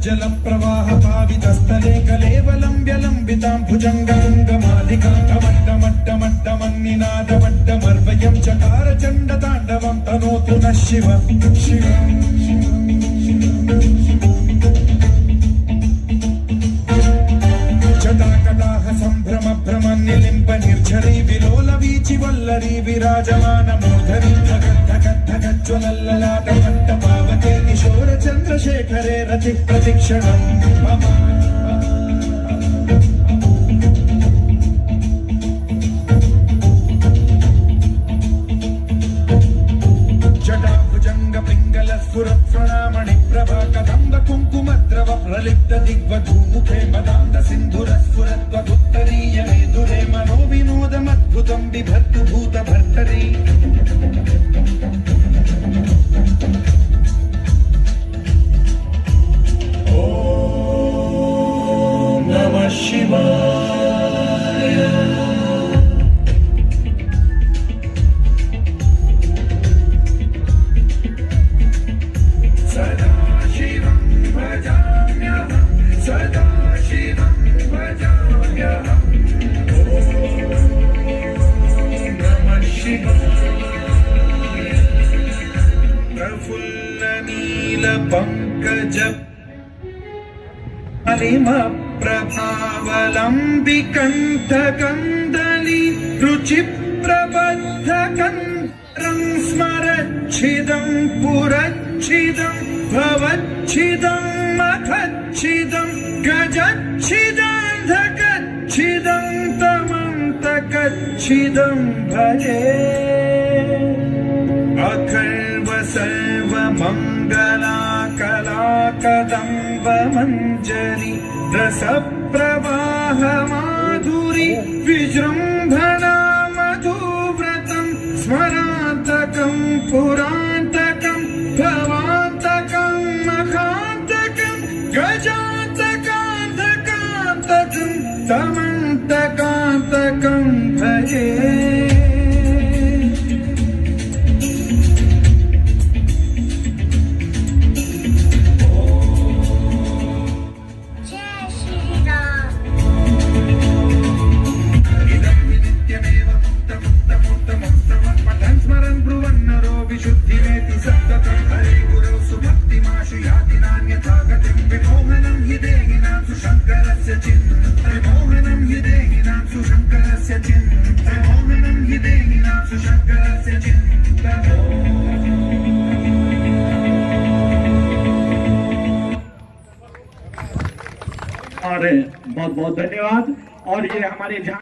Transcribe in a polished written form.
जल प्रवाह पावितस्थले कलेवलम्ब्य लम्बितां भुजङ्गमङ्गमालिकां चकार चण्डताण्डवं तनोतु नः शिव शिव जटाकटाह सम्भ्रम भ्रमन्यलिम्ब निर्झरी विलोल वीचि वल्लरी विराजमान मूर्धनि धगज्ज्वलल्ललाट पट्टपावके किशोर चन्द्रशेखरे रति प्रतिक्षणं मम जटाभुजंग पिंगल स्फुरत्प्रणामणि प्रभा कदम्ब कुङ्कुमद्रव प्रलिप्त दिग्वधूमुखे मदान्त सिन्धुर स्फुरत्वदुत्तरीय मेधुरे मनो विनोदमद्भुतं बिभर्तु भूतभर्तरी ॐ नमः शिवाय पंकज प्रभावलम्बिकण्ठकन्दली रुचिप्रबद्धकन्द्रं स्मरच्छिदं पुरच्छिदं भवच्छिदं मखच्छिदं गजच्छिदं तमन्तकच्छिदं भजे अखर्व सर्वमङ्गलाकलाकदम्ब मञ्जरी रसप्रवाह माधुरी विजृम्भणा मधुव्रतं स्मरान्तकं पुरान्तकं भवान्तकं मखान्तकं गजान्तकान्तकान्तकं तमन्तकान्तकं भजे और बहुत बहुत धन्यवाद। और ये हमारे